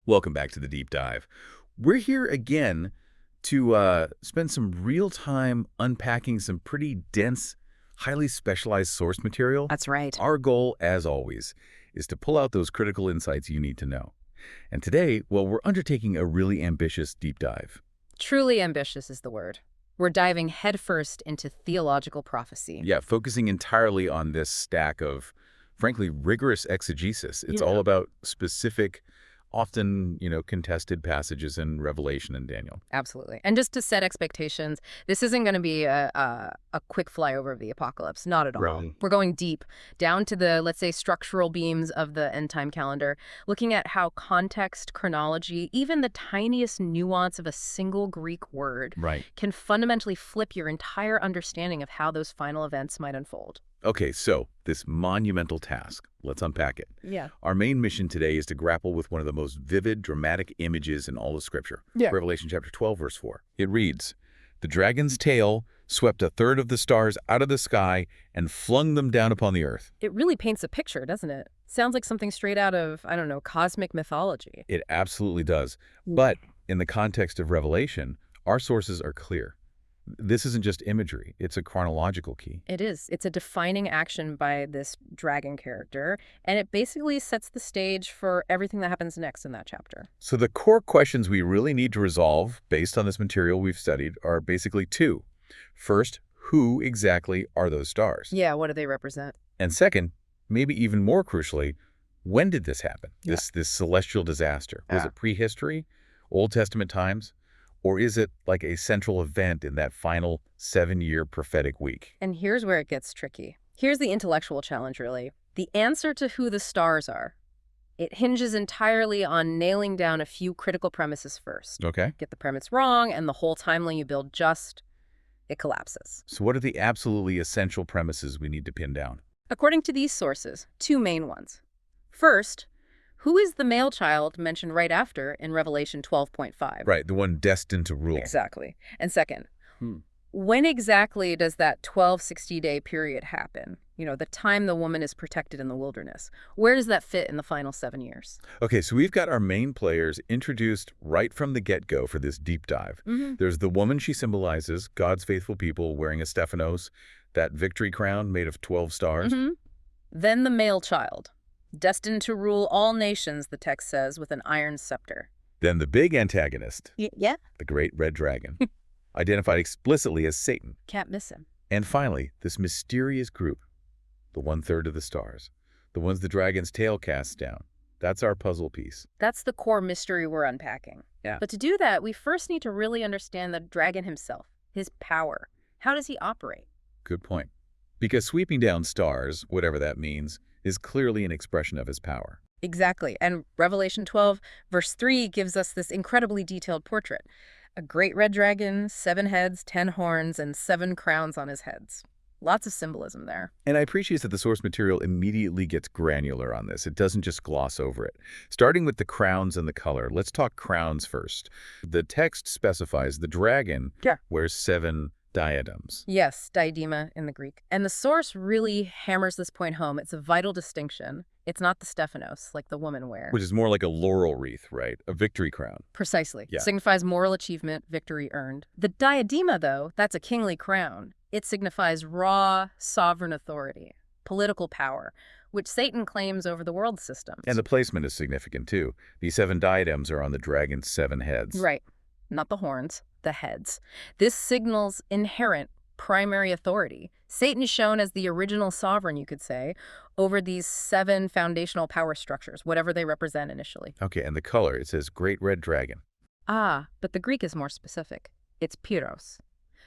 Welcome back to the Deep Dive. We're here again to spend some real time unpacking some pretty dense, highly specialized source material. That's right. Our goal, as always, is to pull out those critical insights you need to know. And today, well, we're undertaking a really ambitious deep dive. Truly ambitious is the word. We're diving headfirst into theological prophecy. Yeah, focusing entirely on this stack of, frankly, rigorous exegesis. It's all about specific, often, contested passages in Revelation and Daniel. Absolutely. And just to set expectations, this isn't going to be a quick flyover of the apocalypse. Not at all. Right. We're going deep, down to the, let's say, structural beams of the end time calendar, looking at how context, chronology, even the tiniest nuance of a single Greek word Right. can fundamentally flip your entire understanding of how those final events might unfold. Okay, so this monumental task, let's unpack it. Yeah. Our main mission today is to grapple with one of the most vivid, dramatic images in all of Scripture. Yeah. Revelation chapter 12, verse 4. It reads, "The dragon's tail swept a third of the stars out of the sky and flung them down upon the earth." It really paints a picture, doesn't it? Sounds like something straight out of, I don't know, cosmic mythology. It absolutely does. But in the context of Revelation, our sources are clear. This isn't just imagery. It's a chronological key. It is. It's a defining action by this dragon character, and it basically sets the stage for everything that happens next in that chapter. So the core questions we really need to resolve based on this material we've studied are basically two. First, who exactly are those stars? Yeah, what do they represent? And second, maybe even more crucially, when did this happen? Yeah. This celestial disaster? Was Yeah. it prehistory, Old Testament times? Or is it like a central event in that final 7-year prophetic week? And here's where it gets tricky. Here's the intellectual challenge, really. The answer to who the stars are, it hinges entirely on nailing down a few critical premises first. Okay. Get the premise wrong, and the whole timeline you build it collapses. So what are the absolutely essential premises we need to pin down? According to these sources, two main ones. First, who is the male child mentioned right after in Revelation 12.5? Right, the one destined to rule. Exactly. And second, when exactly does that 1260-day period happen? You know, the time the woman is protected in the wilderness. Where does that fit in the final 7 years? Okay, so we've got our main players introduced right from the get-go for this deep dive. There's the woman she symbolizes, God's faithful people wearing a Stephanos, that victory crown made of 12 stars. Then the male child, destined to rule all nations, the text says, with an iron scepter. Then the big antagonist, Yeah. the great red dragon, identified explicitly as Satan. Can't miss him. And finally, this mysterious group, the 1/3 of the stars, the ones the dragon's tail casts down. That's our puzzle piece. That's the core mystery we're unpacking. Yeah. But to do that, we first need to really understand the dragon himself, his power. How does he operate? Good point. Because sweeping down stars, whatever that means, is clearly an expression of his power. Exactly. And Revelation 12, verse 3 gives us this incredibly detailed portrait. A great red dragon, 7 heads, 10 horns, and 7 crowns on his heads. Lots of symbolism there. And I appreciate that the source material immediately gets granular on this. It doesn't just gloss over it. Starting with the crowns and the color, let's talk crowns first. The text specifies the dragon wears 7 diadems. Yes, diadema in the Greek. And the source really hammers this point home. It's a vital distinction. It's not the Stephanos, like the woman wears. Which is more like a laurel wreath, right? A victory crown. Precisely. Yeah. Signifies moral achievement, victory earned. The diadema, though, that's a kingly crown. It signifies raw, sovereign authority, political power, which Satan claims over the world systems. And the placement is significant, too. These 7 diadems are on the dragon's 7 heads. Right. Not the horns, the heads. This signals inherent primary authority. Satan is shown as the original sovereign, you could say, over these 7 foundational power structures, whatever they represent initially. Okay, and the color, it says great red dragon. Ah, but the Greek is more specific. It's pyros.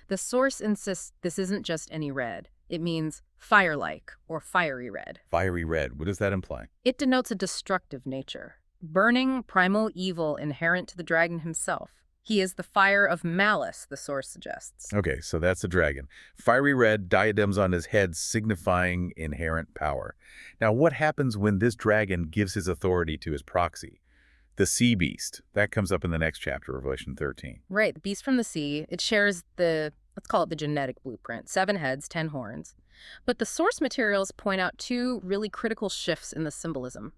The source insists this isn't just any red. It means fire-like or fiery red. Fiery red, what does that imply? It denotes a destructive nature, burning primal evil inherent to the dragon himself. He is the fire of malice, the source suggests. Okay, so that's the dragon. Fiery red, diadems on his head signifying inherent power. Now, what happens when this dragon gives his authority to his proxy? The sea beast. That comes up in the next chapter, Revelation 13. Right, the beast from the sea. It shares the, let's call it the genetic blueprint. 7 heads, 10 horns. But the source materials point out 2 really critical shifts in the symbolism.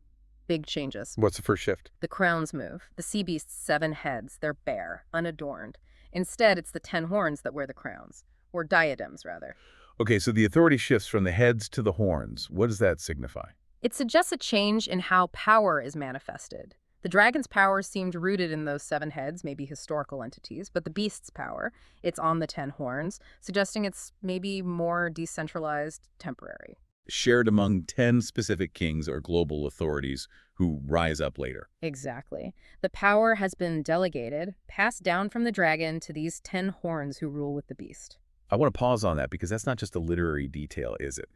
big changes. What's the first shift? The crowns move. The sea beast's 7 heads, they're bare, unadorned. Instead, it's the 10 horns that wear the crowns, or diadems, rather. Okay, so the authority shifts from the heads to the horns. What does that signify? It suggests a change in how power is manifested. The dragon's power seemed rooted in those 7 heads, maybe historical entities, but the beast's power, it's on the 10 horns, suggesting it's maybe more decentralized, temporary. Shared among 10 specific kings or global authorities who rise up later. Exactly. The power has been delegated, passed down from the dragon to these 10 horns who rule with the beast. I want to pause on that because that's not just a literary detail, is it?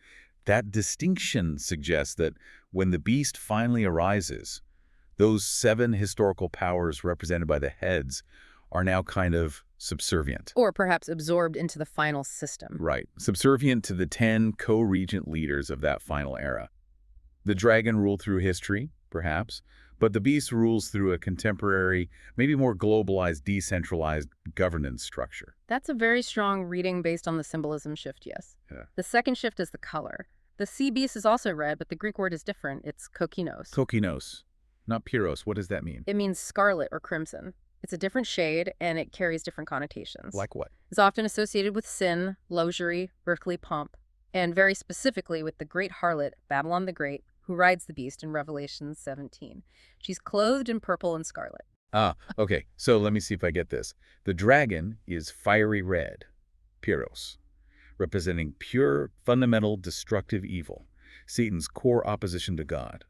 That distinction suggests that when the beast finally arises, those 7 historical powers represented by the heads are now kind of subservient. Or perhaps absorbed into the final system. Right. Subservient to the 10 co-regent leaders of that final era. The dragon ruled through history, perhaps, but the beast rules through a contemporary, maybe more globalized, decentralized governance structure. That's a very strong reading based on the symbolism shift, yes. Yeah. The second shift is the color. The sea beast is also red, but the Greek word is different. It's kokinos. Kokinos, not pyros. What does that mean? It means scarlet or crimson. It's a different shade, and it carries different connotations. Like what? It's often associated with sin, luxury, earthly pomp, and very specifically with the great harlot, Babylon the Great, who rides the beast in Revelation 17. She's clothed in purple and scarlet. Ah, okay. So let me see if I get this. The dragon is fiery red, pyros, representing pure, fundamental, destructive evil, Satan's core opposition to God.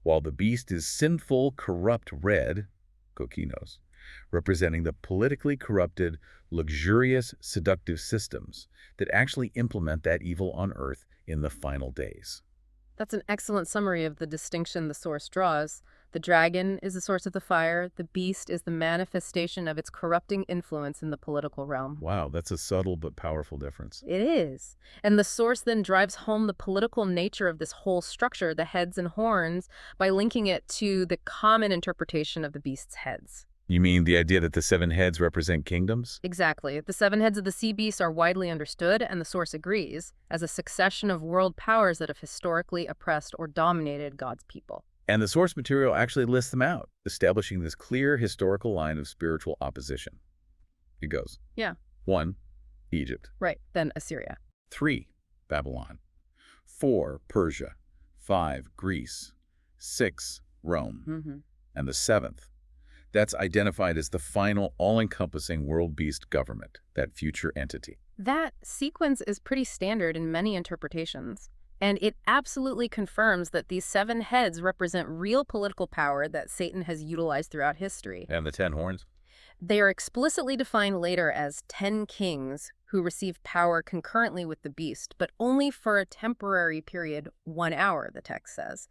While the beast is sinful, corrupt red, kokinos, representing the politically corrupted, luxurious, seductive systems that actually implement that evil on earth in the final days. That's an excellent summary of the distinction the source draws. The dragon is the source of the fire. The beast is the manifestation of its corrupting influence in the political realm. Wow, that's a subtle but powerful difference. It is. And the source then drives home the political nature of this whole structure, the heads and horns, by linking it to the common interpretation of the beast's heads. You mean the idea that the 7 heads represent kingdoms? Exactly. The 7 heads of the sea beast are widely understood, and the source agrees, as a succession of world powers that have historically oppressed or dominated God's people. And the source material actually lists them out, establishing this clear historical line of spiritual opposition. It goes. Yeah. 1, Egypt. Right. Then Assyria. 3, Babylon. 4, Persia. 5, Greece. 6, Rome. And the 7th, that's identified as the final all-encompassing world beast government, that future entity. That sequence is pretty standard in many interpretations. And it absolutely confirms that these 7 heads represent real political power that Satan has utilized throughout history. And the 10 horns? They are explicitly defined later as 10 kings who receive power concurrently with the beast, but only for a temporary period, 1 hour, the text says.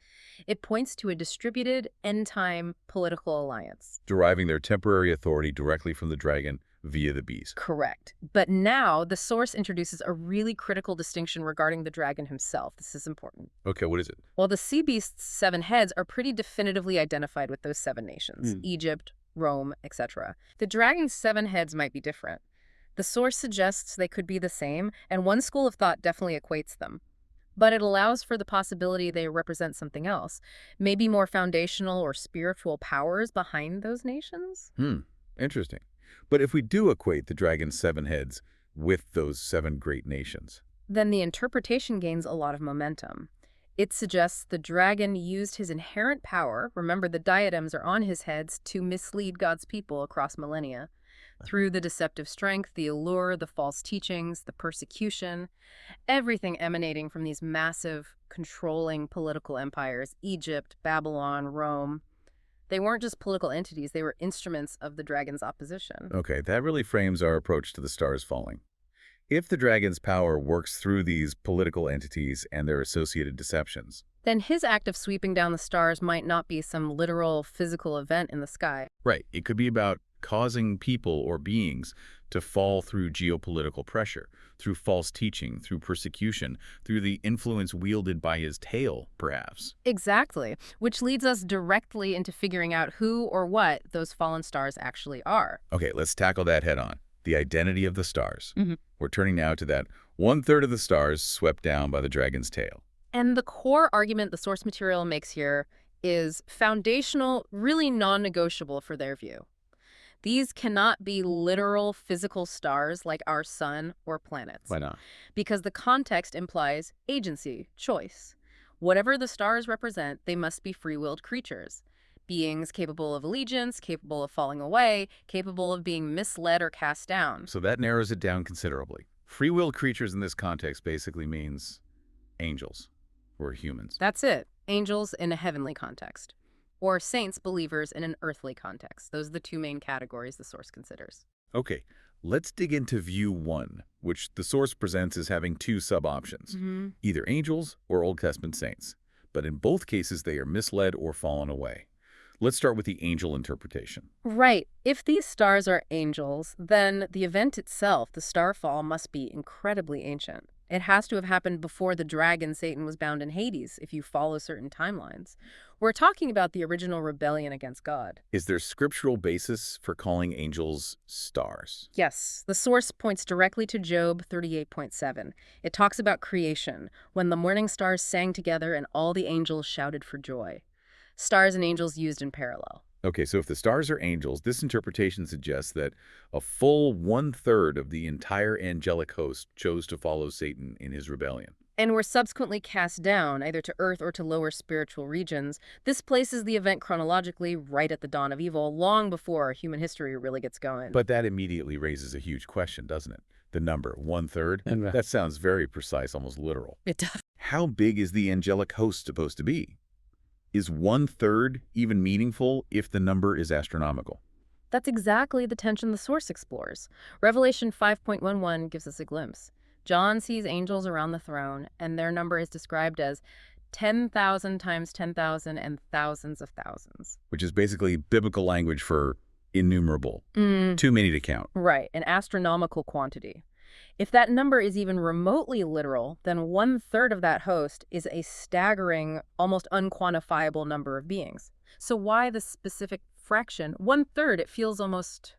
It points to a distributed end-time political alliance. Deriving their temporary authority directly from the dragon via the beast. Correct. But now the source introduces a really critical distinction regarding the dragon himself. This is important. Okay, what is it? Well, the sea beast's 7 heads are pretty definitively identified with those 7 nations, Egypt, Rome, etc. The dragon's 7 heads might be different. The source suggests they could be the same, and one school of thought definitely equates them. But it allows for the possibility they represent something else, maybe more foundational or spiritual powers behind those nations? Interesting. But if we do equate the dragon's 7 heads with those 7 great nations, then the interpretation gains a lot of momentum. It suggests the dragon used his inherent power, remember the diadems are on his heads, to mislead God's people across millennia. Through the deceptive strength, the allure, the false teachings, the persecution, everything emanating from these massive, controlling political empires, Egypt, Babylon, Rome. They weren't just political entities, they were instruments of the dragon's opposition. Okay, that really frames our approach to the stars falling. If the dragon's power works through these political entities and their associated deceptions, then his act of sweeping down the stars might not be some literal physical event in the sky. right, it could be about causing people or beings to fall through geopolitical pressure, through false teaching, through persecution, through the influence wielded by his tail, perhaps. Exactly, which leads us directly into figuring out who or what those fallen stars actually are. Okay, let's tackle that head on. The identity of the stars. We're turning now to that 1/3 of the stars swept down by the dragon's tail. And the core argument the source material makes here is foundational, really non-negotiable for their view. These cannot be literal physical stars like our sun or planets. Why not? Because the context implies agency, choice. Whatever the stars represent, they must be free-willed creatures. Beings capable of allegiance, capable of falling away, capable of being misled or cast down. So that narrows it down considerably. Free-willed creatures in this context basically means angels or humans. That's it. Angels in a heavenly context. Or saints, believers in an earthly context. Those are the two main categories the source considers. Okay, let's dig into view 1, which the source presents as having two sub-options, either angels or Old Testament saints. But in both cases, they are misled or fallen away. Let's start with the angel interpretation. Right. If these stars are angels, then the event itself, the starfall, must be incredibly ancient. It has to have happened before the dragon Satan was bound in Hades, if you follow certain timelines. We're talking about the original rebellion against God. Is there scriptural basis for calling angels stars? Yes, the source points directly to Job 38.7. It talks about creation, when the morning stars sang together and all the angels shouted for joy. Stars and angels used in parallel. Okay, so if the stars are angels, this interpretation suggests that a full 1/3 of the entire angelic host chose to follow Satan in his rebellion. And were subsequently cast down, either to earth or to lower spiritual regions. This places the event chronologically right at the dawn of evil, long before human history really gets going. But that immediately raises a huge question, doesn't it? The number, 1/3, And that sounds very precise, almost literal. It does. How big is the angelic host supposed to be? Is 1/3 even meaningful if the number is astronomical? That's exactly the tension the source explores. Revelation 5.11 gives us a glimpse. John sees angels around the throne, and their number is described as 10,000 times 10,000 and thousands of thousands. Which is basically biblical language for innumerable. Too many to count. Right, an astronomical quantity. If that number is even remotely literal, then 1/3 of that host is a staggering, almost unquantifiable number of beings. So why the specific fraction? 1/3, it feels almost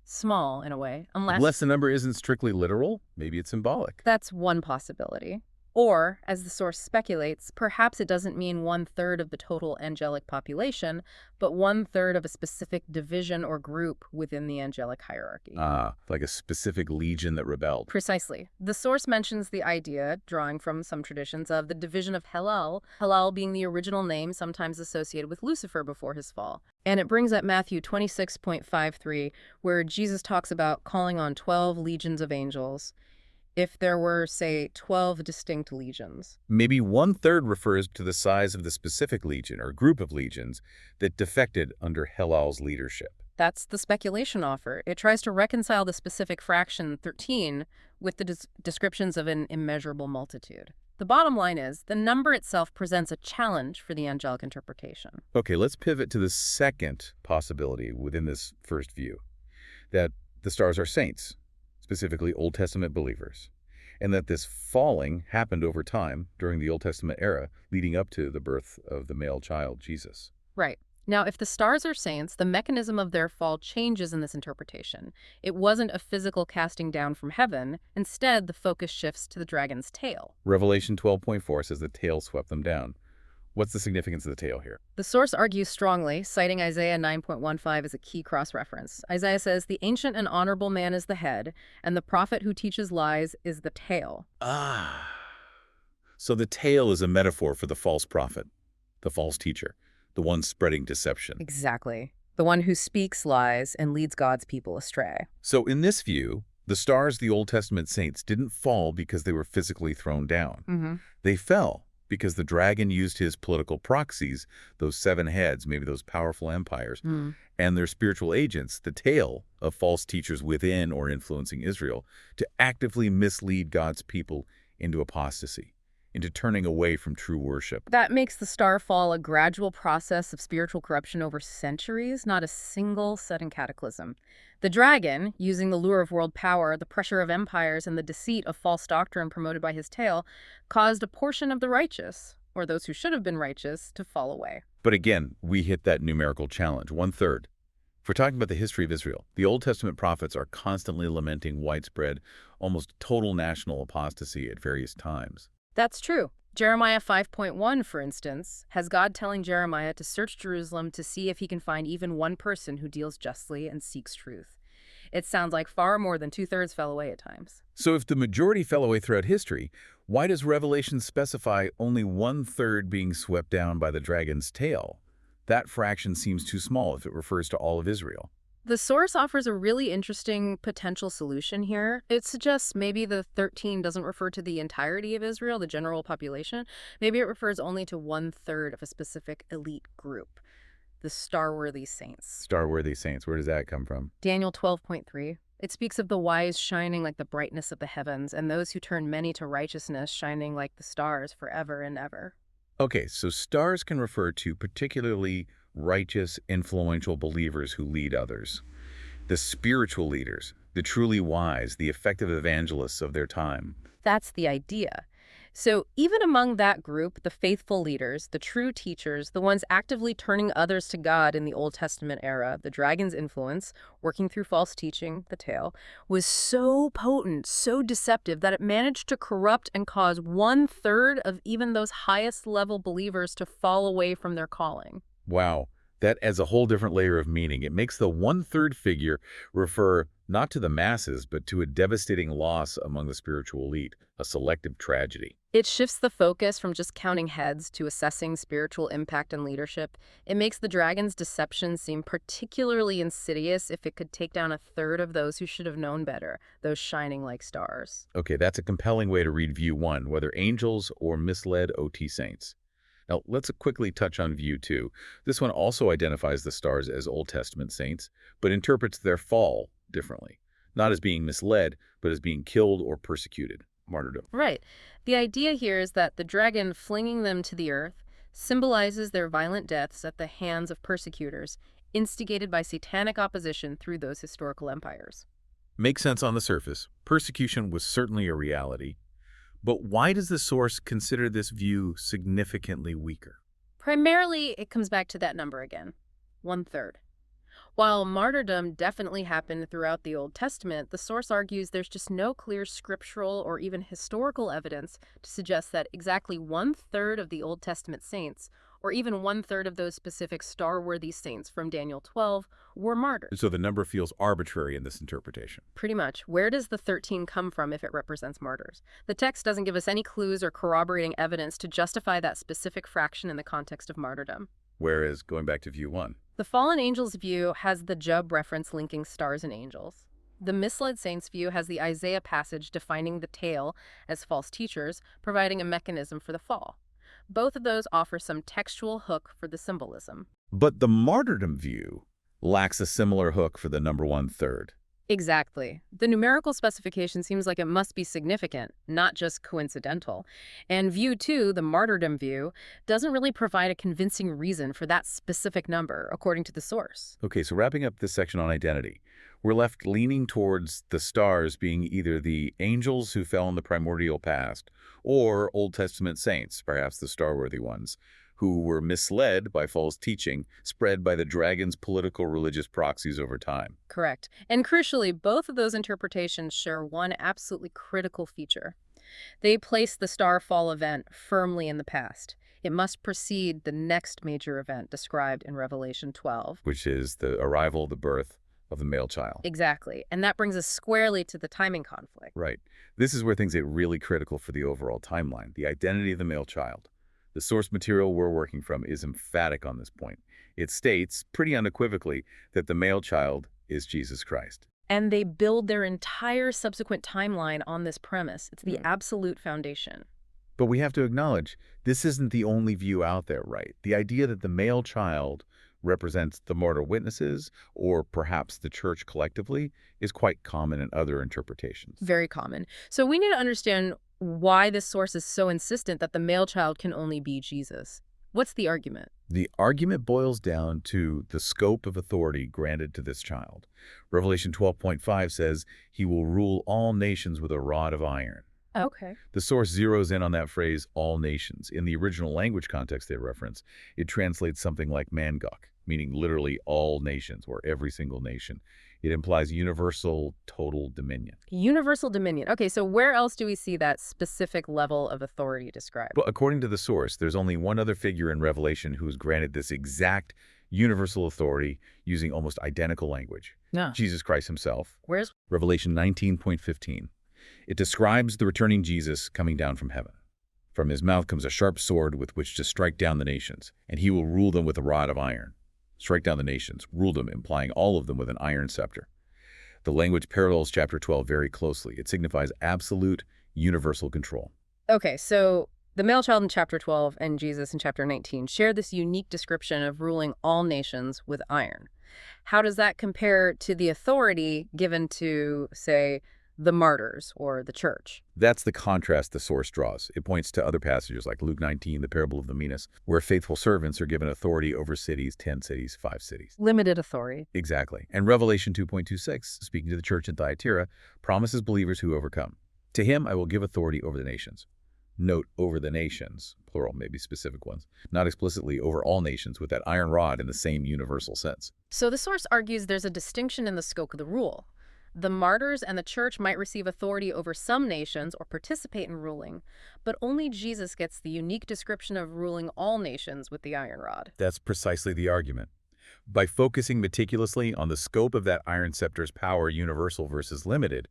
small in a way, Unless the number isn't strictly literal, maybe it's symbolic. That's one possibility. Or, as the source speculates, perhaps it doesn't mean 1/3 of the total angelic population, but 1/3 of a specific division or group within the angelic hierarchy. Like a specific legion that rebelled. Precisely. The source mentions the idea, drawing from some traditions, of the division of Hellel, Hellel being the original name sometimes associated with Lucifer before his fall. And it brings up Matthew 26.53, where Jesus talks about calling on 12 legions of angels. If there were, say, 12 distinct legions. Maybe 1/3 refers to the size of the specific legion or group of legions that defected under Helal's leadership. That's the speculation offer. It tries to reconcile the specific fraction 13 with the descriptions of an immeasurable multitude. The bottom line is, the number itself presents a challenge for the angelic interpretation. Okay, let's pivot to the second possibility within this first view, that the stars are saints, specifically Old Testament believers, and that this falling happened over time during the Old Testament era leading up to the birth of the male child, Jesus. Right. Now, if the stars are saints, the mechanism of their fall changes in this interpretation. It wasn't a physical casting down from heaven. Instead, the focus shifts to the dragon's tail. Revelation 12.4 says the tail swept them down. What's the significance of the tail here? The source argues strongly, citing Isaiah 9.15 as a key cross-reference. Isaiah says, "The ancient and honorable man is the head, and the prophet who teaches lies is the tail." So the tail is a metaphor for the false prophet, the false teacher, the one spreading deception. Exactly. The one who speaks lies and leads God's people astray. So in this view, the stars, the Old Testament saints, didn't fall because they were physically thrown down. They fell because the dragon used his political proxies, those 7 heads, maybe those powerful empires, and their spiritual agents, the tail of false teachers within or influencing Israel, to actively mislead God's people into apostasy, into turning away from true worship. That makes the starfall a gradual process of spiritual corruption over centuries, not a single sudden cataclysm. The dragon, using the lure of world power, the pressure of empires, and the deceit of false doctrine promoted by his tail, caused a portion of the righteous, or those who should have been righteous, to fall away. But again, we hit that numerical challenge, 1/3. If we're talking about the history of Israel, the Old Testament prophets are constantly lamenting widespread, almost total national apostasy at various times. That's true. Jeremiah 5.1, for instance, has God telling Jeremiah to search Jerusalem to see if he can find even one person who deals justly and seeks truth. It sounds like far more than two-thirds fell away at times. So if the majority fell away throughout history, why does Revelation specify only 1/3 being swept down by the dragon's tail? That fraction seems too small if it refers to all of Israel. The source offers a really interesting potential solution here. It suggests maybe the 13 doesn't refer to the entirety of Israel, the general population. Maybe it refers only to 1/3 of a specific elite group, the star-worthy saints. Star-worthy saints, where does that come from? Daniel 12.3. It speaks of the wise shining like the brightness of the heavens, and those who turn many to righteousness shining like the stars forever and ever. Okay, so stars can refer to particularly righteous, influential believers who lead others. The spiritual leaders, the truly wise, the effective evangelists of their time. That's the idea. So even among that group, the faithful leaders, the true teachers, the ones actively turning others to God in the Old Testament era, the dragon's influence, working through false teaching, the tail, was so potent, so deceptive, that it managed to corrupt and cause 1/3 of even those highest level believers to fall away from their calling. Wow, that adds a whole different layer of meaning. It makes the 1/3 figure refer not to the masses, but to a devastating loss among the spiritual elite, a selective tragedy. It shifts the focus from just counting heads to assessing spiritual impact and leadership. It makes the dragon's deception seem particularly insidious if it could take down 1/3 of those who should have known better, those shining like stars. Okay, that's a compelling way to read view 1, whether angels or misled OT saints. Now, let's quickly touch on view 2. This one also identifies the stars as Old Testament saints, but interprets their fall differently, not as being misled, but as being killed or persecuted, martyrdom. Right. The idea here is that the dragon flinging them to the earth symbolizes their violent deaths at the hands of persecutors, instigated by satanic opposition through those historical empires. Makes sense on the surface. Persecution was certainly a reality. But why does the source consider this view significantly weaker? Primarily, it comes back to that number again, 1/3. While martyrdom definitely happened throughout the Old Testament, the source argues there's just no clear scriptural or even historical evidence to suggest that exactly 1/3 of the Old Testament saints, or even 1/3 of those specific star-worthy saints from Daniel 12, were martyred. So the number feels arbitrary in this interpretation. Pretty much. Where does the 13 come from if it represents martyrs? The text doesn't give us any clues or corroborating evidence to justify that specific fraction in the context of martyrdom. Whereas, going back to view 1, The fallen angels view has the Job reference linking stars and angels. The misled saints view has the Isaiah passage defining the tail as false teachers, providing a mechanism for the fall. Both of those offer some textual hook for the symbolism. but the martyrdom view lacks a similar hook for the number 1/3. Exactly. The numerical specification seems like it must be significant, not just coincidental. And view 2, the martyrdom view, doesn't really provide a convincing reason for that specific number, according to the source. Okay, so wrapping up this section on identity, we're left leaning towards the stars being either the angels who fell in the primordial past or Old Testament saints, perhaps the star-worthy ones, who were misled by false teaching spread by the dragon's political religious proxies over time. Correct. And crucially, both of those interpretations share one absolutely critical feature. They place the star fall event firmly in the past. It must precede the next major event described in Revelation 12. Which is the arrival, the birth of the male child. Exactly. And that brings us squarely to the timing conflict. Right. This is where things get really critical for the overall timeline, the identity of the male child. The source material we're working from is emphatic on this point. It states, pretty unequivocally, that the male child is Jesus Christ. And they build their entire subsequent timeline on this premise. It's the absolute foundation. But we have to acknowledge, this isn't the only view out there, right? The idea that the male child represents the martyr witnesses, or perhaps the church collectively, is quite common in other interpretations. Very common. So we need to understand why this source is so insistent that the male child can only be Jesus. What's the argument? The argument boils down to the scope of authority granted to this child. Revelation 12.5 says, "He will rule all nations with a rod of iron." Okay. The source zeroes in on that phrase, all nations. In the original language context they reference, it translates something like Mangok, meaning literally all nations or every single nation. It implies universal, total dominion. Universal dominion. Okay, so where else do we see that specific level of authority described? Well, according to the source, there's only one other figure in Revelation who is granted this exact universal authority using almost identical language. Yeah. Jesus Christ himself. Where's Revelation 19.15. It describes the returning Jesus coming down from heaven. From his mouth comes a sharp sword with which to strike down the nations, and he will rule them with a rod of iron. Strike down the nations, rule them, implying all of them with an iron scepter. The language parallels chapter 12 very closely. It signifies absolute, universal control. Okay, so the male child in chapter 12 and Jesus in chapter 19 share this unique description of ruling all nations with iron. How does that compare to the authority given to, say, the martyrs or the church? That's the contrast the source draws. It points to other passages like Luke 19, the parable of the minas, where faithful servants are given authority over cities, 10 cities, 5 cities. Limited authority. Exactly. And Revelation 2.26, speaking to the church in Thyatira, promises believers who overcome. To him I will give authority over the nations. Note over the nations, plural, maybe specific ones, not explicitly over all nations with that iron rod in the same universal sense. So the source argues there's a distinction in the scope of the rule. The martyrs and the church might receive authority over some nations or participate in ruling, but only Jesus gets the unique description of ruling all nations with the iron rod. That's precisely the argument. By focusing meticulously on the scope of that iron scepter's power, universal versus limited,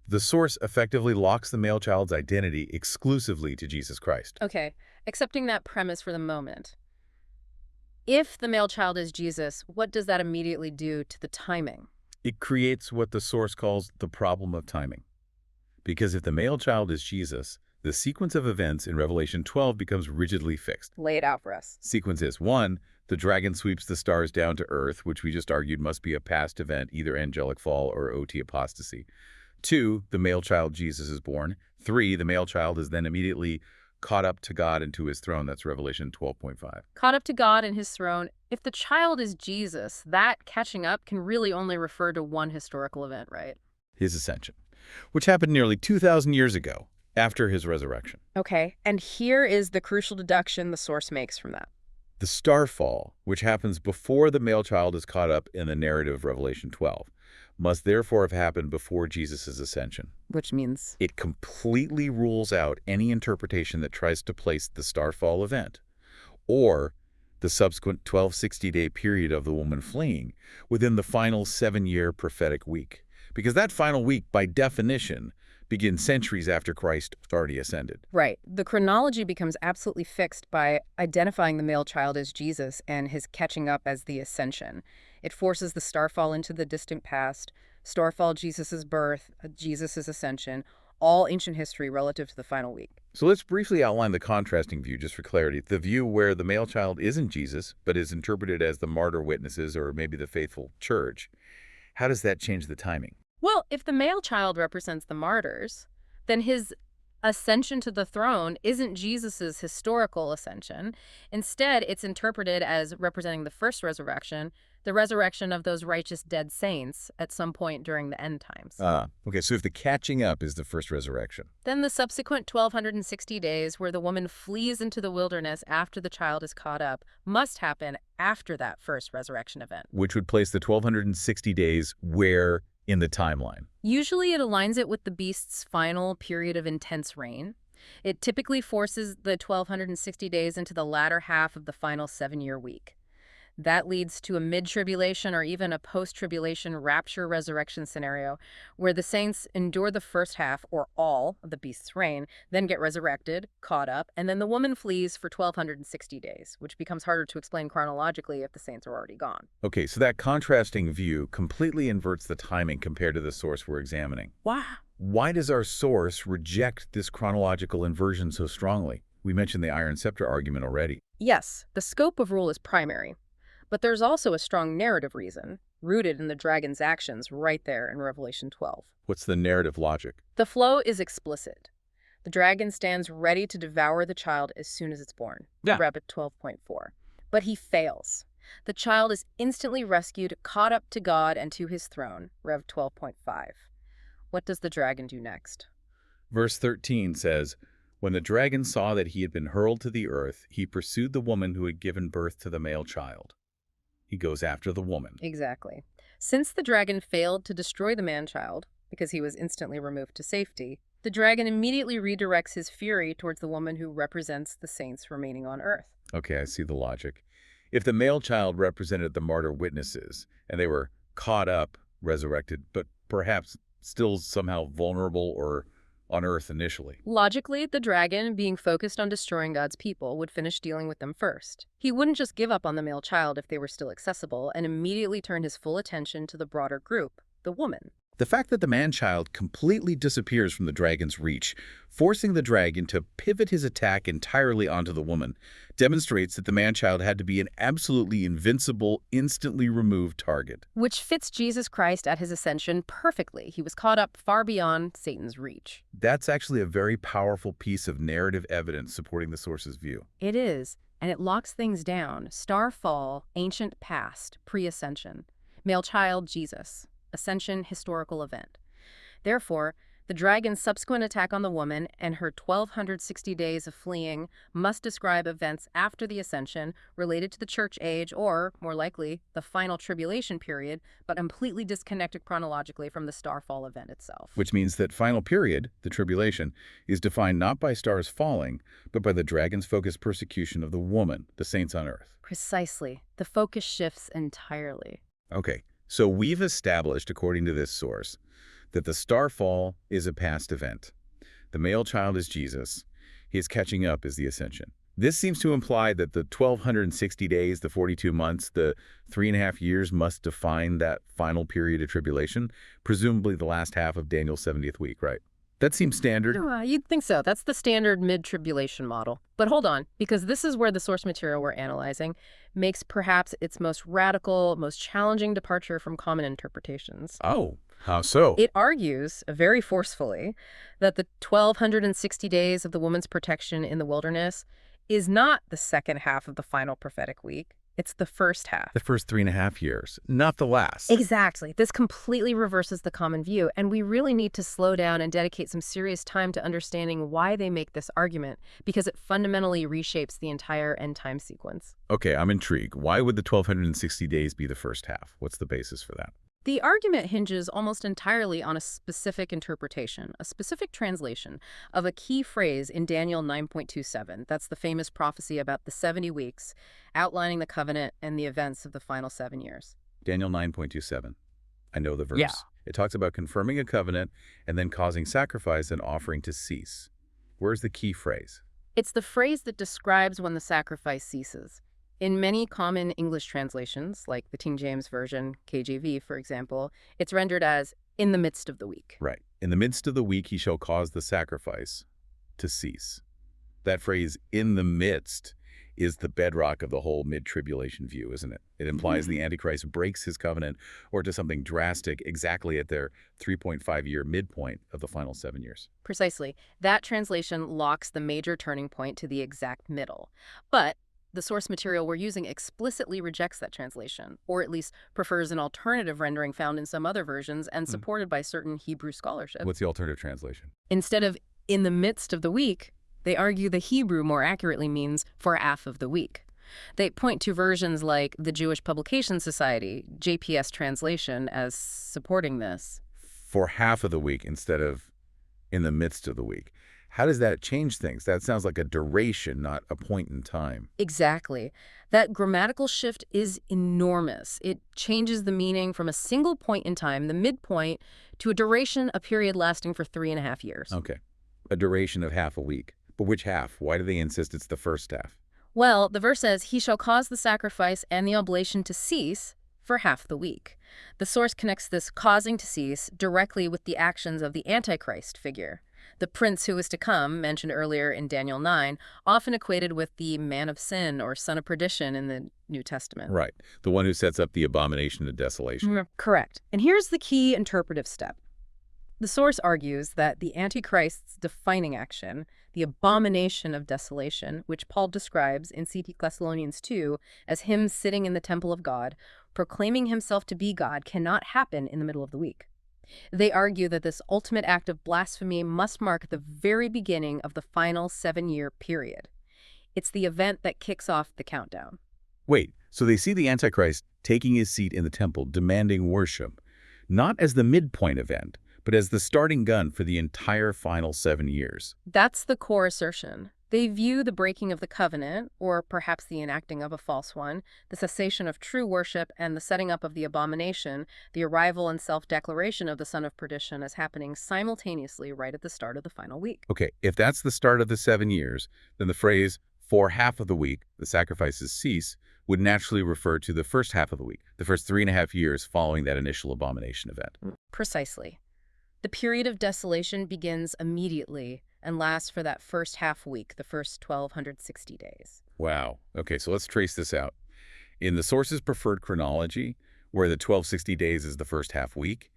the source effectively locks the male child's identity exclusively to Jesus Christ. Okay, accepting that premise for the moment. If the male child is Jesus, what does that immediately do to the timing? It creates what the source calls the problem of timing. Because if the male child is Jesus, the sequence of events in Revelation 12 becomes rigidly fixed. Lay it out for us. Sequence is 1, the dragon sweeps the stars down to earth, which we just argued must be a past event, either angelic fall or OT apostasy. 2, the male child Jesus is born. 3, the male child is then immediately caught up to God and to his throne. That's Revelation 12.5. Caught up to God and his throne. If the child is Jesus, that catching up can really only refer to one historical event, right? His ascension, which happened nearly 2,000 years ago, after his resurrection. Okay, and here is the crucial deduction the source makes from that. The starfall, which happens before the male child is caught up in the narrative of Revelation 12, must therefore have happened before Jesus' ascension. Which means? It completely rules out any interpretation that tries to place the starfall event, or the subsequent 1260-day period of the woman fleeing, within the final 7-year prophetic week. Because that final week, by definition, begins centuries after Christ already ascended. Right. The chronology becomes absolutely fixed by identifying the male child as Jesus and his catching up as the ascension. It forces the starfall into the distant past, starfall Jesus' birth, Jesus' ascension, all ancient history relative to the final week. So let's briefly outline the contrasting view, just for clarity. The view where the male child isn't Jesus, but is interpreted as the martyr witnesses or maybe the faithful church. How does that change the timing? Well, if the male child represents the martyrs, then his ascension to the throne isn't Jesus's historical ascension. Instead, it's interpreted as representing the first resurrection, the resurrection of those righteous dead saints at some point during the end times. Okay, so if the catching up is the first resurrection. Then the subsequent 1,260 days where the woman flees into the wilderness after the child is caught up must happen after that first resurrection event. Which would place the 1,260 days where in the timeline? Usually it aligns it with the beast's final period of intense reign. It typically forces the 1,260 days into the latter half of the final 7-year week. That leads to a mid-tribulation or even a post-tribulation rapture resurrection scenario where the saints endure the first half or all of the beast's reign, then get resurrected, caught up, and then the woman flees for 1,260 days, which becomes harder to explain chronologically if the saints are already gone. Okay, so that contrasting view completely inverts the timing compared to the source we're examining. Wow. Why does our source reject this chronological inversion so strongly? We mentioned the iron scepter argument already. Yes, the scope of rule is primary. But there's also a strong narrative reason, rooted in the dragon's actions right there in Revelation 12. What's the narrative logic? The flow is explicit. The dragon stands ready to devour the child as soon as it's born. Yeah. Rev 12.4. But he fails. The child is instantly rescued, caught up to God and to his throne. Rev 12.5. What does the dragon do next? Verse 13 says, "When the dragon saw that he had been hurled to the earth, he pursued the woman who had given birth to the male child." He goes after the woman. Exactly. Since the dragon failed to destroy the man-child, because he was instantly removed to safety, the dragon immediately redirects his fury towards the woman who represents the saints remaining on Earth. Okay, I see the logic. If the male child represented the martyr witnesses, and they were caught up, resurrected, but perhaps still somehow vulnerable or on Earth initially. Logically, the dragon, being focused on destroying God's people, would finish dealing with them first. He wouldn't just give up on the male child if they were still accessible and immediately turn his full attention to the broader group, the woman. The fact that the man-child completely disappears from the dragon's reach, forcing the dragon to pivot his attack entirely onto the woman, demonstrates that the man-child had to be an absolutely invincible, instantly removed target. Which fits Jesus Christ at his ascension perfectly. He was caught up far beyond Satan's reach. That's actually a very powerful piece of narrative evidence supporting the source's view. It is, and it locks things down. Star fall, ancient past, pre-ascension. Male child, Jesus. Ascension, historical event. Therefore, the dragon's subsequent attack on the woman and her 1,260 days of fleeing must describe events after the ascension related to the church age or, more likely, the final tribulation period, but completely disconnected chronologically from the starfall event itself. Which means that final period, the tribulation, is defined not by stars falling, but by the dragon's focused persecution of the woman, the saints on Earth. Precisely. The focus shifts entirely. Okay, so we've established, according to this source, that the starfall is a past event. The male child is Jesus. His catching up is the ascension. This seems to imply that the 1,260 days, the 42 months, the 3.5 years must define that final period of tribulation, presumably the last half of Daniel's 70th week, right? That seems standard. You'd think so. That's the standard mid-tribulation model. But hold on, because this is where the source material we're analyzing makes perhaps its most radical, most challenging departure from common interpretations. Oh, how so? It argues, very forcefully, that the 1,260 days of the woman's protection in the wilderness is not the second half of the final prophetic week. It's the first half. The first 3.5 years, not the last. Exactly. This completely reverses the common view, and we really need to slow down and dedicate some serious time to understanding why they make this argument, because it fundamentally reshapes the entire end time sequence. Okay, I'm intrigued. Why would the 1,260 days be the first half? What's the basis for that? The argument hinges almost entirely on a specific interpretation, a specific translation of a key phrase in Daniel 9.27. That's the famous prophecy about the 70 weeks, outlining the covenant and the events of the final 7 years. Daniel 9.27. I know the verse. Yeah. It talks about confirming a covenant and then causing sacrifice and offering to cease. Where's the key phrase? It's the phrase that describes when the sacrifice ceases. In many common English translations, like the King James Version, KJV, for example, it's rendered as, in the midst of the week. Right. In the midst of the week, he shall cause the sacrifice to cease. That phrase, in the midst, is the bedrock of the whole mid-tribulation view, isn't it? It implies the Antichrist breaks his covenant or does something drastic exactly at their 3.5-year midpoint of the final 7 years. Precisely. That translation locks the major turning point to the exact middle. But the source material we're using explicitly rejects that translation, or at least prefers an alternative rendering found in some other versions and supported by certain Hebrew scholarship. What's the alternative translation? Instead of in the midst of the week, they argue the Hebrew more accurately means for half of the week. They point to versions like the Jewish Publication Society, JPS translation, as supporting this. For half of the week instead of in the midst of the week. How does that change things? That sounds like a duration, not a point in time. Exactly. That grammatical shift is enormous. It changes the meaning from a single point in time, the midpoint, to a duration, a period lasting for 3.5 years. Okay. A duration of half a week. But which half? Why do they insist it's the first half? Well, the verse says, he shall cause the sacrifice and the oblation to cease for half the week. The source connects this causing to cease directly with the actions of the Antichrist figure. The prince who is to come, mentioned earlier in Daniel 9, often equated with the man of sin or son of perdition in the New Testament. Right. The one who sets up the abomination of desolation. Correct. And here's the key interpretive step. The source argues that the Antichrist's defining action, the abomination of desolation, which Paul describes in 2 Thessalonians 2 as him sitting in the temple of God, proclaiming himself to be God, cannot happen in the middle of the week. They argue that this ultimate act of blasphemy must mark the very beginning of the final 7-year period. It's the event that kicks off the countdown. Wait, so they see the Antichrist taking his seat in the temple, demanding worship, not as the midpoint event, but as the starting gun for the entire final 7 years. That's the core assertion. They view the breaking of the covenant, or perhaps the enacting of a false one, the cessation of true worship, and the setting up of the abomination, the arrival and self-declaration of the son of perdition, as happening simultaneously right at the start of the final week. Okay, if that's the start of the 7 years, then the phrase, for half of the week, the sacrifices cease, would naturally refer to the first half of the week, the first 3.5 years following that initial abomination event. Precisely. The period of desolation begins immediately and lasts for that first half week, the first 1,260 days. Wow. Okay, so let's trace this out. In the source's preferred chronology, where the 1260 days is the first half week,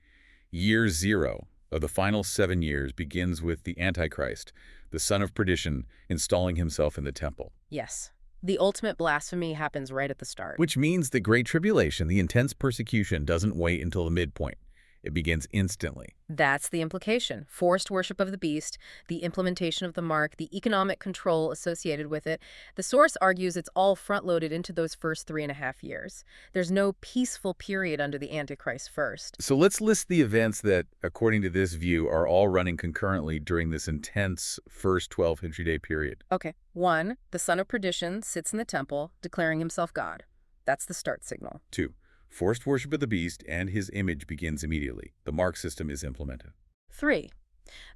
year 0 of the final 7 years begins with the Antichrist, the son of perdition, installing himself in the temple. Yes. The ultimate blasphemy happens right at the start. Which means the Great Tribulation, the intense persecution, doesn't wait until the midpoint. It begins instantly. That's the implication. Forced worship of the beast, the implementation of the mark, the economic control associated with it. The source argues it's all front-loaded into those first 3.5 years. There's no peaceful period under the Antichrist first. So let's list the events that, according to this view, are all running concurrently during this intense first 1,200-day period. Okay. 1. The son of perdition sits in the temple, declaring himself God. That's the start signal. 2. Forced worship of the beast and his image begins immediately. The mark system is implemented. 3.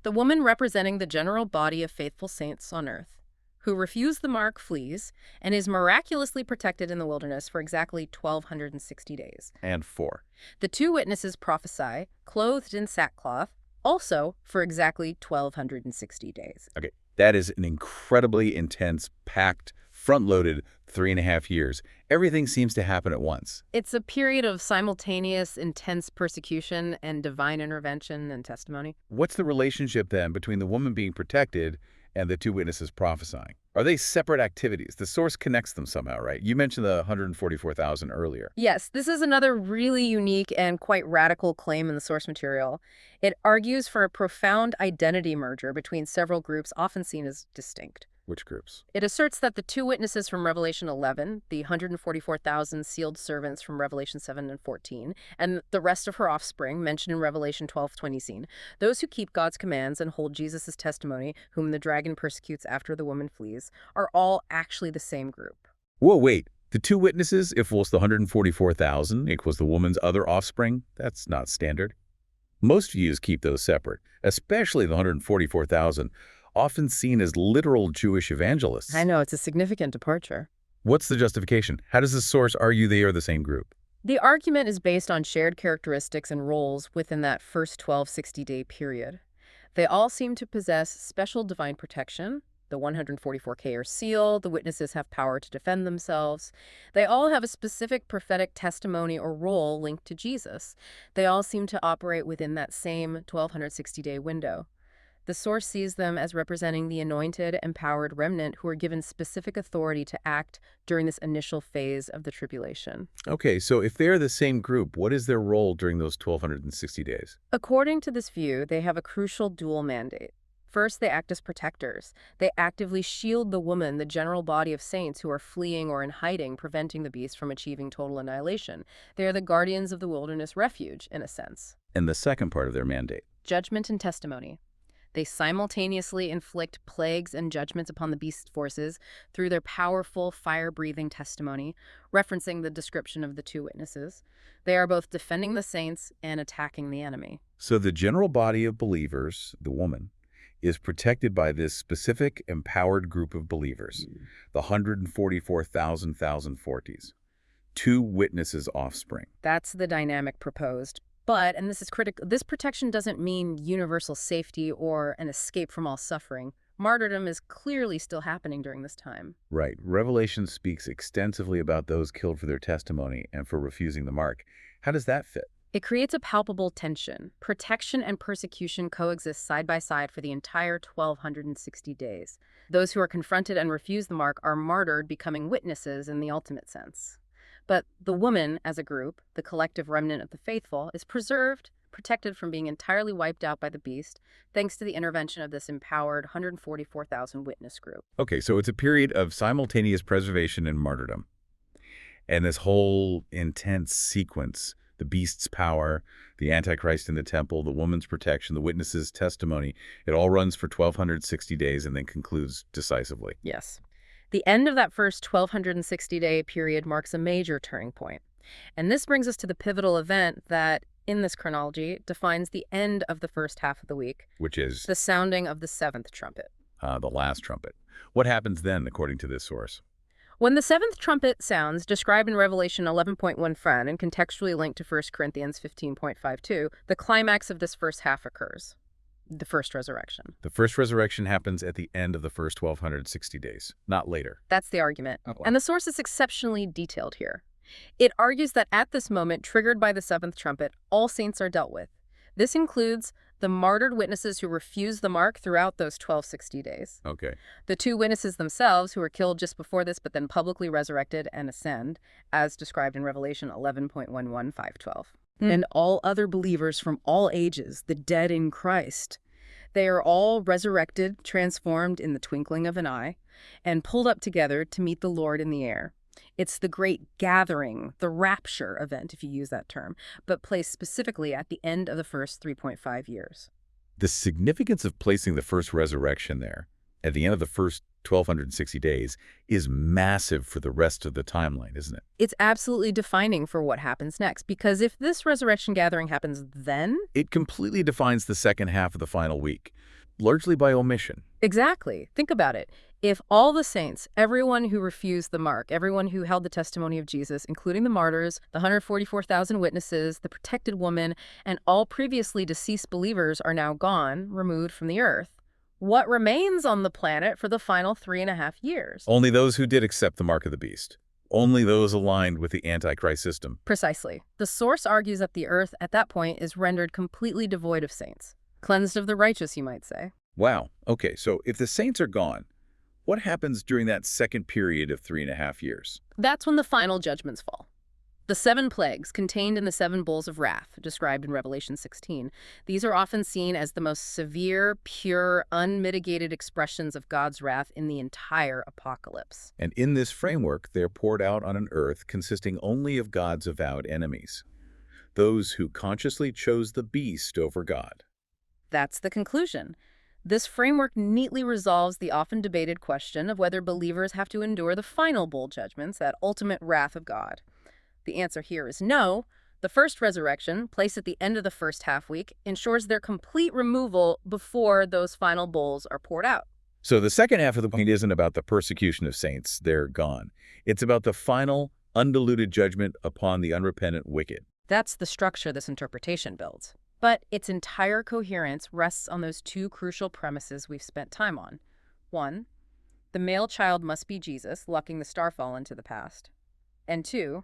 The woman representing the general body of faithful saints on earth, who refuse the mark, flees, and is miraculously protected in the wilderness for exactly 1,260 days. And 4. The 2 witnesses prophesy, clothed in sackcloth, also for exactly 1,260 days. Okay, that is an incredibly intense, packed, front-loaded 3.5 years. Everything seems to happen at once. It's a period of simultaneous, intense persecution and divine intervention and testimony. What's the relationship, then, between the woman being protected and the 2 witnesses prophesying? Are they separate activities? The source connects them somehow, right? You mentioned the 144,000 earlier. Yes, this is another really unique and quite radical claim in the source material. It argues for a profound identity merger between several groups often seen as distinct. Which groups? It asserts that the 2 witnesses from Revelation 11, the 144,000 sealed servants from Revelation 7 and 14, and the rest of her offspring mentioned in Revelation 12:20, those who keep God's commands and hold Jesus' testimony, whom the dragon persecutes after the woman flees, are all actually the same group. Whoa, wait. The 2 witnesses equals the 144,000 equals the woman's other offspring? That's not standard. Most views keep those separate, especially the 144,000, often seen as literal Jewish evangelists. I know, it's a significant departure. What's the justification? How does the source argue they are the same group? The argument is based on shared characteristics and roles within that first 1,260-day period. They all seem to possess special divine protection. The 144K are sealed. The witnesses have power to defend themselves. They all have a specific prophetic testimony or role linked to Jesus. They all seem to operate within that same 1,260-day window. The source sees them as representing the anointed, empowered remnant who are given specific authority to act during this initial phase of the tribulation. Okay, so if they're the same group, what is their role during those 1,260 days? According to this view, they have a crucial dual mandate. First, they act as protectors. They actively shield the woman, the general body of saints who are fleeing or in hiding, preventing the beast from achieving total annihilation. They are the guardians of the wilderness refuge, in a sense. And the second part of their mandate? Judgment and testimony. They simultaneously inflict plagues and judgments upon the beast's forces through their powerful, fire-breathing testimony, referencing the description of the 2 witnesses. They are both defending the saints and attacking the enemy. So the general body of believers, the woman, is protected by this specific, empowered group of believers, the 144,000 1040s, 2 witnesses' offspring. That's the dynamic proposed. But, and this is critical, this protection doesn't mean universal safety or an escape from all suffering. Martyrdom is clearly still happening during this time. Right. Revelation speaks extensively about those killed for their testimony and for refusing the mark. How does that fit? It creates a palpable tension. Protection and persecution coexist side by side for the entire 1,260 days. Those who are confronted and refuse the mark are martyred, becoming witnesses in the ultimate sense. But the woman, as a group, the collective remnant of the faithful, is preserved, protected from being entirely wiped out by the beast, thanks to the intervention of this empowered 144,000 witness group. Okay, so it's a period of simultaneous preservation and martyrdom. And this whole intense sequence, the beast's power, the Antichrist in the temple, the woman's protection, the witness's testimony, it all runs for 1,260 days and then concludes decisively. Yes. The end of that first 1,260-day period marks a major turning point. And this brings us to the pivotal event that, in this chronology, defines the end of the first half of the week. Which is? The sounding of the seventh trumpet. The last trumpet. What happens then, according to this source? When the seventh trumpet sounds, described in Revelation 11.1 and contextually linked to 1 Corinthians 15.52, the climax of this first half occurs. The first resurrection. The first resurrection happens at the end of the first 1,260 days, not later. That's the argument. Oh, wow. And the source is exceptionally detailed here. It argues that at this moment, triggered by the seventh trumpet, all saints are dealt with. This includes the martyred witnesses who refused the mark throughout those 1,260 days. Okay. The two witnesses themselves who were killed just before this but then publicly resurrected and ascend, as described in Revelation 11.11, And all other believers from all ages, the dead in Christ. They are all resurrected, transformed in the twinkling of an eye, and pulled up together to meet the Lord in the air. It's the great gathering, the rapture event, if you use that term, but placed specifically at the end of the first 3.5 years. The significance of placing the first resurrection there, at the end of the first 1,260 days, is massive for the rest of the timeline, isn't it? It's absolutely defining for what happens next, because if this resurrection gathering happens then... It completely defines the second half of the final week, largely by omission. Exactly. Think about it. If all the saints, everyone who refused the mark, everyone who held the testimony of Jesus, including the martyrs, the 144,000 witnesses, the protected woman, and all previously deceased believers are now gone, removed from the earth, what remains on the planet for the final 3.5 years? Only those who did accept the mark of the beast. Only those aligned with the Antichrist system. Precisely. The source argues that the earth at that point is rendered completely devoid of saints. Cleansed of the righteous, you might say. Wow. Okay, so if the saints are gone, what happens during that second period of 3.5 years? That's when the final judgments fall. The 7 plagues contained in the 7 bowls of wrath, described in Revelation 16, these are often seen as the most severe, pure, unmitigated expressions of God's wrath in the entire apocalypse. And in this framework, they're poured out on an earth consisting only of God's avowed enemies, those who consciously chose the beast over God. That's the conclusion. This framework neatly resolves the often debated question of whether believers have to endure the final bowl judgments, that ultimate wrath of God. The answer here is no. The first resurrection, placed at the end of the first half week, ensures their complete removal before those final bowls are poured out. So the second half of the point isn't about the persecution of saints. They're gone. It's about the final, undiluted judgment upon the unrepentant wicked. That's the structure this interpretation builds. But its entire coherence rests on those 2 crucial premises we've spent time on. 1, the male child must be Jesus, locking the starfall into the past. And 2,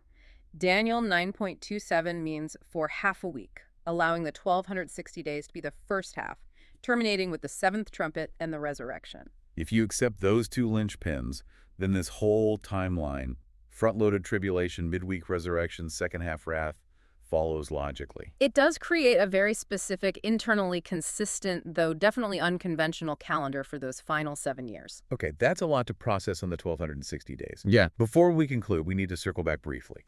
Daniel 9.27 means for half a week, allowing the 1,260 days to be the first half, terminating with the 7th trumpet and the resurrection. If you accept those 2 linchpins, then this whole timeline, front-loaded tribulation, midweek resurrection, second half wrath, follows logically. It does create a very specific, internally consistent, though definitely unconventional calendar for those final 7 years. Okay, that's a lot to process on the 1,260 days. Yeah. Before we conclude, we need to circle back briefly.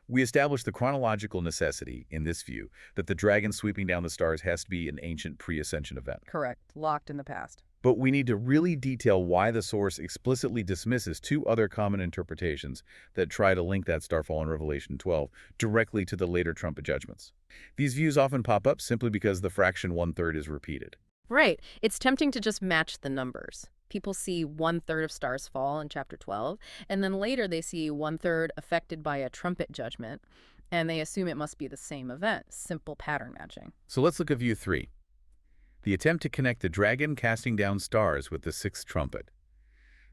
We established the chronological necessity, in this view, that the dragon sweeping down the stars has to be an ancient pre-ascension event. Correct. Locked in the past. But we need to really detail why the source explicitly dismisses 2 other common interpretations that try to link that starfall in Revelation 12 directly to the later trumpet judgments. These views often pop up simply because the fraction 1/3 is repeated. Right. It's tempting to just match the numbers. People see 1/3 of stars fall in chapter 12, and then later they see 1/3 affected by a trumpet judgment, and they assume it must be the same event. Simple pattern matching. So let's look at view 3. The attempt to connect the dragon casting down stars with the 6th trumpet.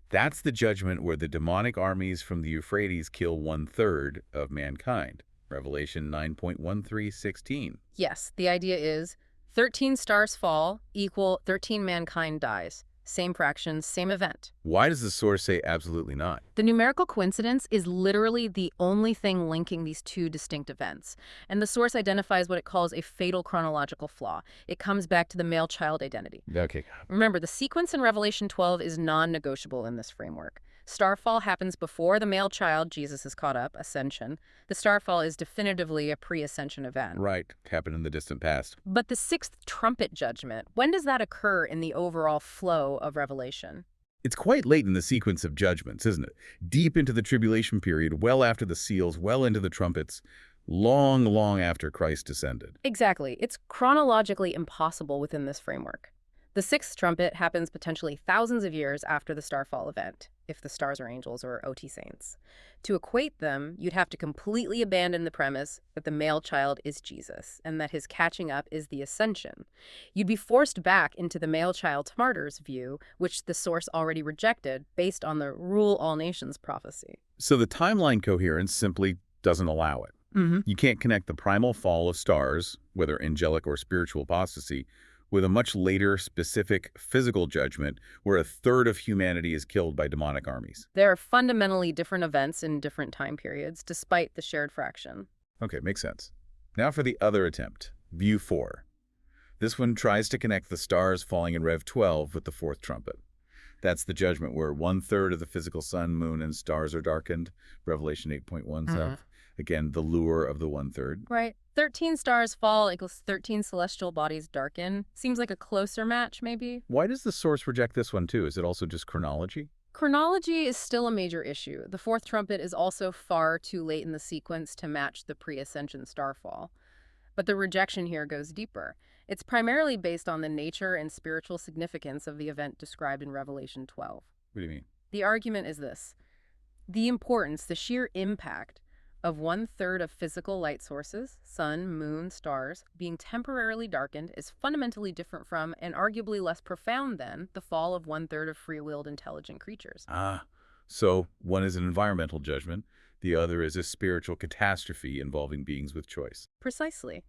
That's the judgment where the demonic armies from the Euphrates kill 1/3 of mankind. Revelation 9.13:16. Yes, the idea is 13 stars fall equal 13 mankind dies. Same fraction, same event. Why does the source say absolutely not? The numerical coincidence is literally the only thing linking these 2 distinct events. And the source identifies what it calls a fatal chronological flaw. It comes back to the male-child identity. Okay. Remember, the sequence in Revelation 12 is non-negotiable in this framework. Starfall happens before the male child, Jesus, is caught up, ascension. The starfall is definitively a pre-ascension event. Right. Happened in the distant past. But the sixth trumpet judgment, when does that occur in the overall flow of Revelation? It's quite late in the sequence of judgments, isn't it? Deep into the tribulation period, well after the seals, well into the trumpets, long, long after Christ descended. Exactly. It's chronologically impossible within this framework. The sixth trumpet happens potentially thousands of years after the starfall event, if the stars are angels or OT saints. To equate them, you'd have to completely abandon the premise that the male child is Jesus and that his catching up is the ascension. You'd be forced back into the male child's martyrs view, which the source already rejected based on the rule all nations prophecy. So the timeline coherence simply doesn't allow it. You can't connect the primal fall of stars, whether angelic or spiritual apostasy, with a much later specific physical judgment where a third of humanity is killed by demonic armies. There are fundamentally different events in different time periods, despite the shared fraction. Okay, makes sense. Now for the other attempt, view 4. This one tries to connect the stars falling in Rev 12 with the fourth trumpet. That's the judgment where 1/3 of the physical sun, moon, and stars are darkened, Revelation 8.1 stuff. Again, the lure of the 1/3. Right. 13 stars fall equals 13 celestial bodies darken. Seems like a closer match, maybe? Why does the source reject this one too? Is it also just chronology? Chronology is still a major issue. The fourth trumpet is also far too late in the sequence to match the pre-ascension starfall. But the rejection here goes deeper. It's primarily based on the nature and spiritual significance of the event described in Revelation 12. What do you mean? The argument is this. The importance, the sheer impact of 1/3 of physical light sources, sun, moon, stars, being temporarily darkened is fundamentally different from, and arguably less profound than, the fall of 1/3 of free-willed intelligent creatures. So one is an environmental judgment, the other is a spiritual catastrophe involving beings with choice. Precisely.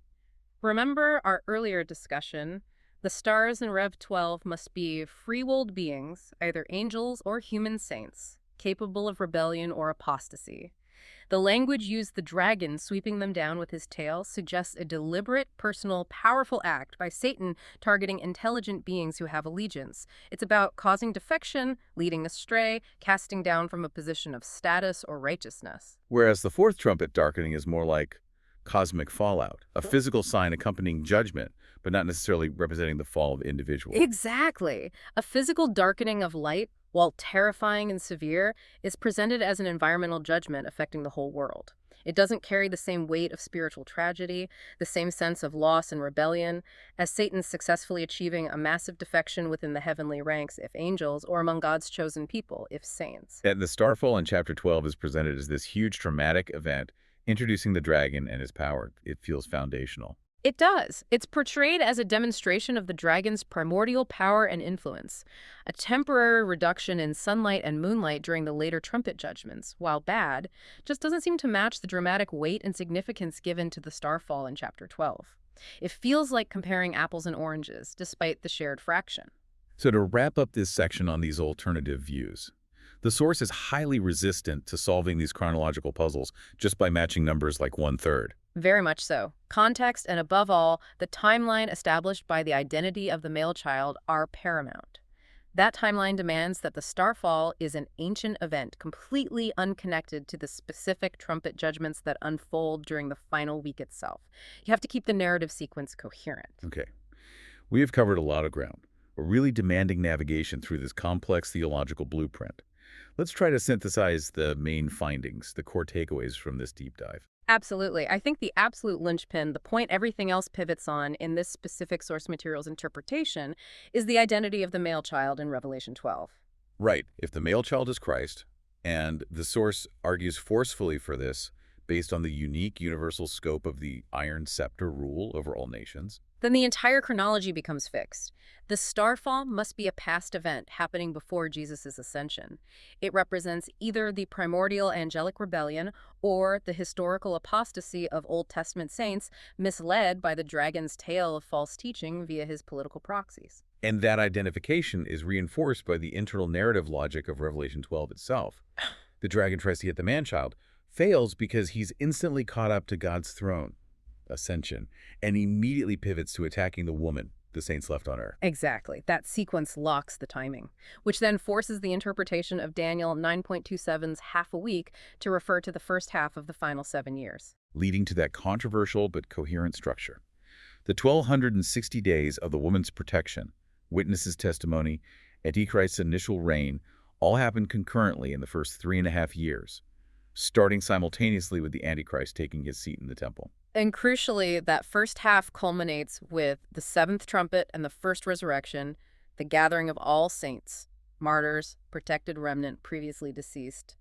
Remember our earlier discussion, the stars in Rev 12 must be free-willed beings, either angels or human saints, capable of rebellion or apostasy. The language used, the dragon sweeping them down with his tail, suggests a deliberate, personal, powerful act by Satan targeting intelligent beings who have allegiance. It's about causing defection, leading astray, casting down from a position of status or righteousness. Whereas the fourth trumpet darkening is more like cosmic fallout, a physical sign accompanying judgment, but not necessarily representing the fall of individuals. Exactly. A physical darkening of light, while terrifying and severe, is presented as an environmental judgment affecting the whole world. It doesn't carry the same weight of spiritual tragedy, the same sense of loss and rebellion, as Satan successfully achieving a massive defection within the heavenly ranks if angels, or among God's chosen people if saints. And the starfall in chapter 12 is presented as this huge traumatic event, introducing the dragon and his power. It feels foundational. It does. It's portrayed as a demonstration of the dragon's primordial power and influence. A temporary reduction in sunlight and moonlight during the later trumpet judgments, while bad, just doesn't seem to match the dramatic weight and significance given to the starfall in chapter 12. It feels like comparing apples and oranges, despite the shared fraction. So to wrap up this section on these alternative views, the source is highly resistant to solving these chronological puzzles just by matching numbers like 1/3. Very much so. Context and, above all, the timeline established by the identity of the male child are paramount. That timeline demands that the starfall is an ancient event completely unconnected to the specific trumpet judgments that unfold during the final week itself. You have to keep the narrative sequence coherent. Okay. We have covered a lot of ground. We're really demanding navigation through this complex theological blueprint. Let's try to synthesize the main findings, the core takeaways from this deep dive. Absolutely. I think the absolute linchpin, the point everything else pivots on in this specific source material's interpretation, is the identity of the male child in Revelation 12. Right. If the male child is Christ, and the source argues forcefully for this based on the unique universal scope of the iron scepter rule over all nations, then the entire chronology becomes fixed. The starfall must be a past event happening before Jesus' ascension. It represents either the primordial angelic rebellion or the historical apostasy of Old Testament saints misled by the dragon's tail of false teaching via his political proxies. and that identification is reinforced by the internal narrative logic of Revelation 12 itself. The dragon tries to hit the man-child, fails because he's instantly caught up to God's throne, ascension, and immediately pivots to attacking the woman, the saints left on earth. Exactly. That sequence locks the timing, which then forces the interpretation of Daniel 9.27's half a week to refer to the first half of the final 7 years. Leading to that controversial but coherent structure. The 1,260 days of the woman's protection, witnesses' testimony, Antichrist's initial reign, all happen concurrently in the first 3.5 years, starting simultaneously with the Antichrist taking his seat in the temple. And crucially, that first half culminates with the seventh trumpet and the first resurrection, the gathering of all saints, martyrs, protected remnant previously deceased,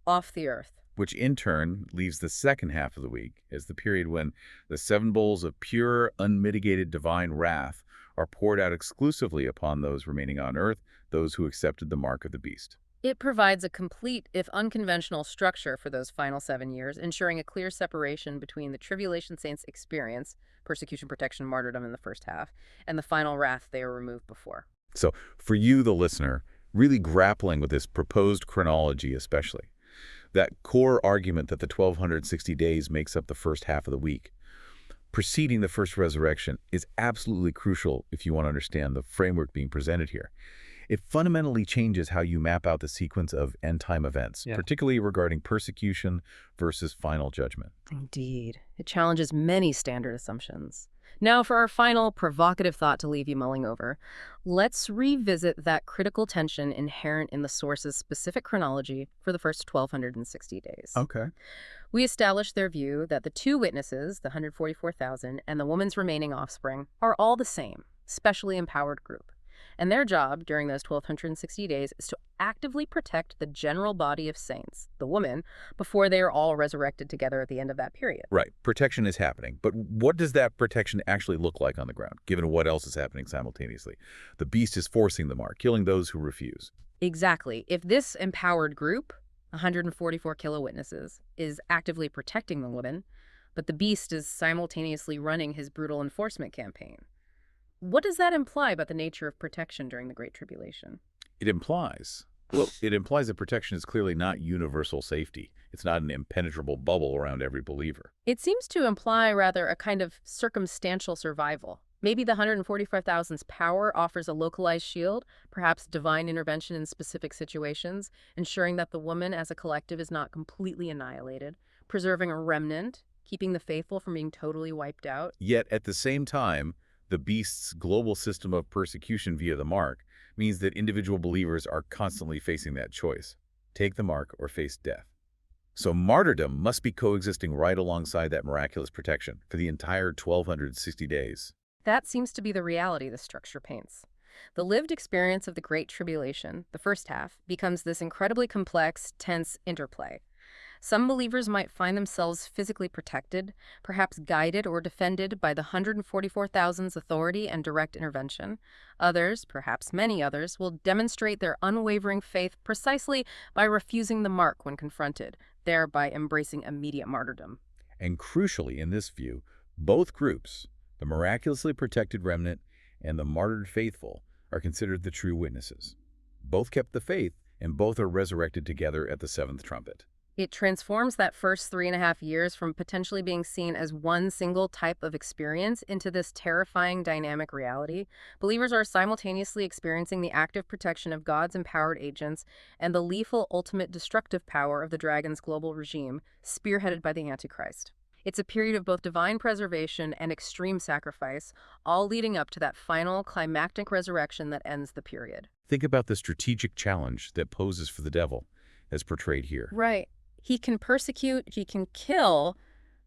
off the earth. Which in turn leaves the second half of the week as the period when the 7 bowls of pure, unmitigated divine wrath are poured out exclusively upon those remaining on earth, those who accepted the mark of the beast. It provides a complete, if unconventional, structure for those final 7 years, ensuring a clear separation between the tribulation saints' experience, persecution, protection, martyrdom in the first half, and the final wrath they are removed before. So for you, the listener, really grappling with this proposed chronology especially, that core argument that the 1,260 days makes up the first half of the week, preceding the first resurrection, is absolutely crucial if you want to understand the framework being presented here. It fundamentally changes how you map out the sequence of end-time events, particularly regarding persecution versus final judgment. Indeed. It challenges many standard assumptions. Now, for our final provocative thought to leave you mulling over, let's revisit that critical tension inherent in the source's specific chronology for the first 1,260 days. Okay. We established their view that the 2 witnesses, the 144,000, and the woman's remaining offspring are all the same, specially empowered group. And their job during those 1,260 days is to actively protect the general body of saints, the woman, before they are all resurrected together at the end of that period. Right. Protection is happening. But what does that protection actually look like on the ground, given what else is happening simultaneously? The beast is forcing the mark, killing those who refuse. Exactly. If this empowered group, 144 kilo witnesses, is actively protecting the woman, but the beast is simultaneously running his brutal enforcement campaign, what does that imply about the nature of protection during the Great Tribulation? It implies that protection is clearly not universal safety. It's not an impenetrable bubble around every believer. It seems to imply, rather, a kind of circumstantial survival. Maybe the 145,000's power offers a localized shield, perhaps divine intervention in specific situations, ensuring that the woman as a collective is not completely annihilated, preserving a remnant, keeping the faithful from being totally wiped out. Yet, at the same time, the beast's global system of persecution via the mark means that individual believers are constantly facing that choice: take the mark or face death. So martyrdom must be coexisting right alongside that miraculous protection for the entire 1,260 days. That seems to be the reality the structure paints. The lived experience of the Great Tribulation, the first half, becomes this incredibly complex, tense interplay. Some believers might find themselves physically protected, perhaps guided or defended by the 144,000's authority and direct intervention. Others, perhaps many others, will demonstrate their unwavering faith precisely by refusing the mark when confronted, thereby embracing immediate martyrdom. And crucially, in this view, both groups, the miraculously protected remnant and the martyred faithful, are considered the true witnesses. Both kept the faith, and both are resurrected together at the 7th trumpet. It transforms that first 3.5 years from potentially being seen as one single type of experience into this terrifying dynamic reality. Believers are simultaneously experiencing the active protection of God's empowered agents and the lethal ultimate destructive power of the dragon's global regime, spearheaded by the Antichrist. It's a period of both divine preservation and extreme sacrifice, all leading up to that final climactic resurrection that ends the period. Think about the strategic challenge that poses for the devil, as portrayed here. Right. He can persecute, he can kill,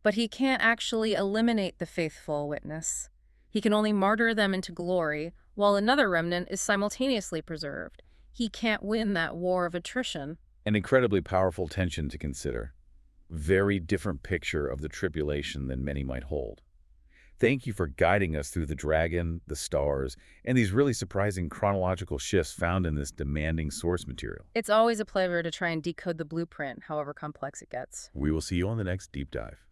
but he can't actually eliminate the faithful witness. He can only martyr them into glory, while another remnant is simultaneously preserved. He can't win that war of attrition. An incredibly powerful tension to consider. Very different picture of the tribulation than many might hold. Thank you for guiding us through the dragon, the stars, and these really surprising chronological shifts found in this demanding source material. It's always a pleasure to try and decode the blueprint, however complex it gets. We will see you on the next deep dive.